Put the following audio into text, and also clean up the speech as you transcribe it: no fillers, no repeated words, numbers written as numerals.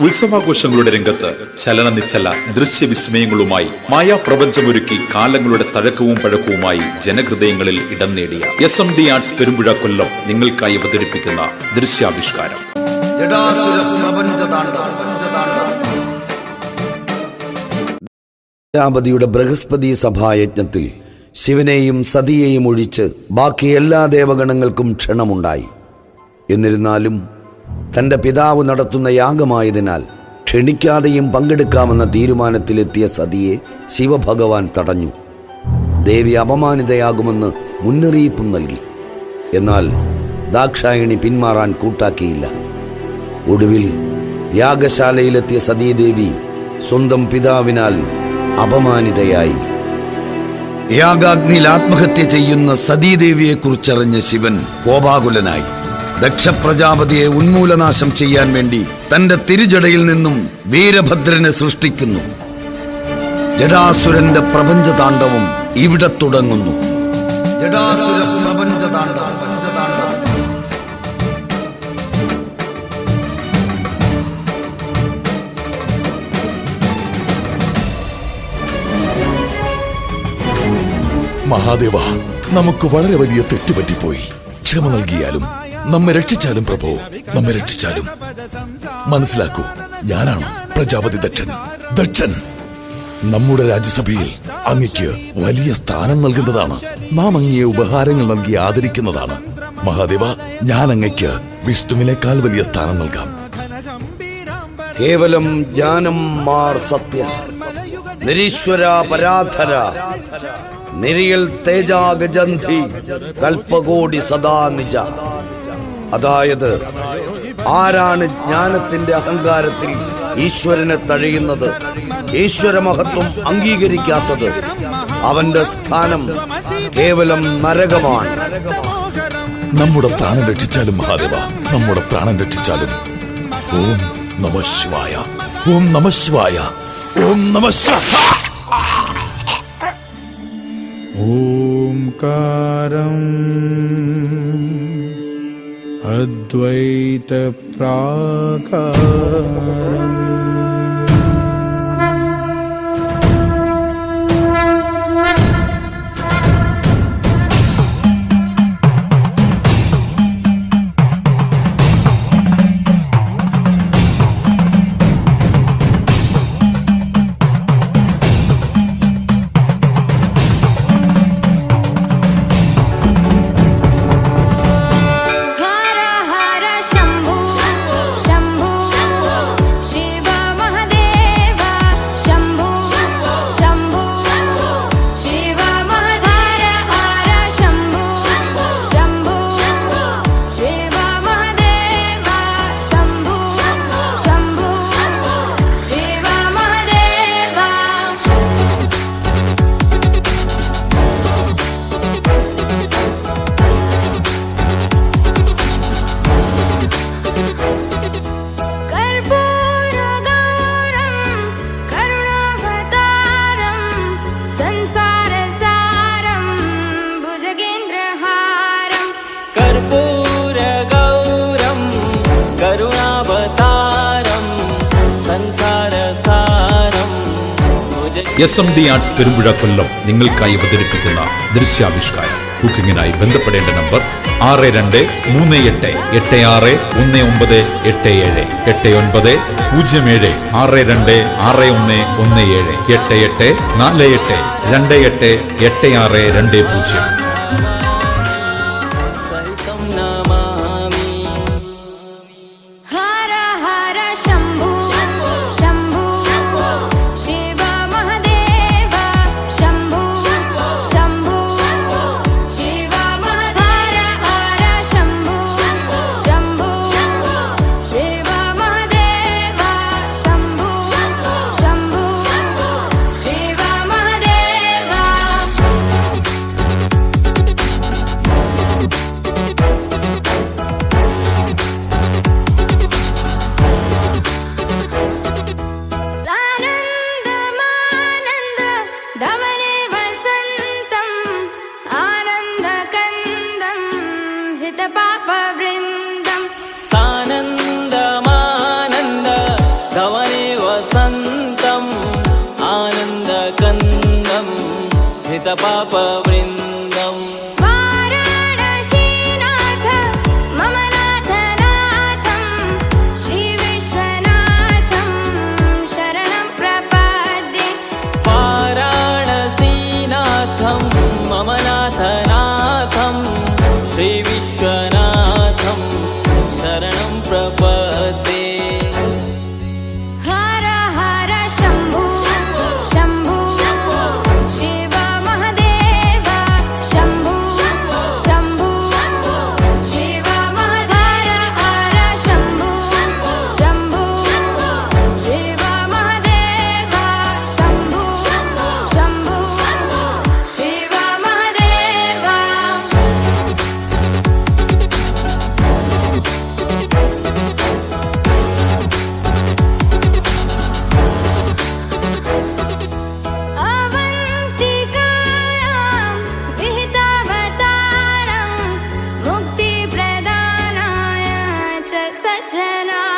ഉത്സവാഘോഷങ്ങളുടെ രംഗത്ത് ചലനനിശ്ചല ദൃശ്യവിസ്മയങ്ങളുമായി മായാപ്രപഞ്ചമൊരുക്കി കാലങ്ങളുടെ തഴക്കവും പഴക്കവുമായി ജനഹൃദയങ്ങളിൽ ഇടം നേടിയ SMD ആർട്സ് പെരുമ്പുഴ കൊല്ലം നിങ്ങൾക്കായി അവതരിപ്പിക്കുന്ന ദൃശ്യാവിഷ്കാരം. പ്രജാപതിയുടെ ബൃഹസ്പതി സഭായജ്ഞത്തിൽ ശിവനെയും സതിയെയും ഒഴിച്ച് ബാക്കി എല്ലാ ദേവഗണങ്ങൾക്കും ക്ഷണമുണ്ടായി. എന്നിരുന്നാലും തൻ്റെ പിതാവ് നടത്തുന്ന യാഗമായതിനാൽ ക്ഷണിക്കാതെയും പങ്കെടുക്കാമെന്ന തീരുമാനത്തിലെത്തിയ സതിയെ ശിവഭഗവാൻ തടഞ്ഞു. ദേവി അപമാനിതയാകുമെന്ന് മുന്നറിയിപ്പും നൽകി. എന്നാൽ ദാക്ഷായണി പിന്മാറാൻ കൂട്ടാക്കിയില്ല. ഒടുവിൽ യാഗശാലയിലെത്തിയ സതീദേവി സ്വന്തം പിതാവിനാൽ അപമാനിതയായി. യാഗാഗ്നിയിൽ ആത്മഹത്യ ചെയ്യുന്ന സതീദേവിയെക്കുറിച്ചറിഞ്ഞ ശിവൻ കോപാകുലനായി. ദക്ഷപ്രജാപതിയെ ഉന്മൂലനാശം ചെയ്യാൻ വേണ്ടി തന്റെ തിരുജടയിൽ നിന്നും വീരഭദ്രനെ സൃഷ്ടിക്കുന്നു. ജടാസുരന്റെ പ്രപഞ്ചതാണ്ഡവം ഇവിടെ തുടങ്ങുന്നു. ജടാസുര പ്രപഞ്ചതാണ്ഡവം. മഹാദേവ, നമുക്ക് വളരെ വലിയ തെറ്റുപറ്റിപ്പോയി. ക്ഷമ നൽകിയാലും നമ്മെ രക്ഷിച്ചാലും പ്രഭു, നമ്മെ രക്ഷിച്ചാലും. മനസ്സിലാക്കൂ, ഞാനാണ് പ്രജാപതി ദക്ഷൻ. ദക്ഷൻ നമ്മുടെ രാജ്യസഭയിൽ അങ്ങയ്ക്ക് വലിയ സ്ഥാനം നൽകുന്നതാണ്. നാം അങ്ങയെ ഉപഹാരങ്ങൾ നൽകി ആദരിക്കുന്നതാണ്. മഹാദേവ, ഞാൻ അങ്ങയ്ക്ക് വിഷ്ണുവിനേക്കാൾ വലിയ സ്ഥാനം നൽകാം. കേവലം ജ്ഞാനം മാർ സത്യ, നിരീശ്വര പരാധര, നിരിയൽ തേജാഗജന്ധി, കൽപ്പകോടി സദാ നിജ. അതായത്, ആരാണ് ജ്ഞാനത്തിന്റെ അഹങ്കാരത്തിൽ ഈശ്വരനെ തഴയുന്നത്, ഈശ്വര മഹത്വം അംഗീകരിക്കാത്തത്, അവന്റെ സ്ഥാനം കേവലം നരകമാണ്. നമ്മുടെ പ്രാണൻ രക്ഷിച്ചാലും മഹാദേവ, നമ്മുടെ പ്രാണൻ രക്ഷിച്ചാലും. ഓം നമഃ ശിവായ, ഓം നമഃ ശിവായ, ഓം നമഃ ശിവായ. ഓംകാരം അദ്വൈത പ്രാകാരം. SMD ആർട്സ് പെരുമ്പുഴ കൊല്ലം നിങ്ങൾക്കായി അവതരിപ്പിക്കുന്ന ദൃശ്യാവിഷ്കാരം. ബുക്കിംഗിനായി ബന്ധപ്പെടേണ്ട നമ്പർ 6236861987 8907626117 8848288620. पापवृन्दम् वाराणसीनाथ मम नाथनाथं श्रीविश्वनाथं शरणं प्रपद्ये वाराणसीनाथं मम नाथनाथं श्रीविश्वनाथं शरणं प्रपद्ये हर हर शम्भो शम्भो शिव महदेव शम्भो शम्भो शिव महदेव हर शम्भो शम्भो शिव महदेव शम्भो शम्भो शिव महदेव अवन्तिकायां विहितावतारं मुक्तिप्रदानाय च सज्जनानां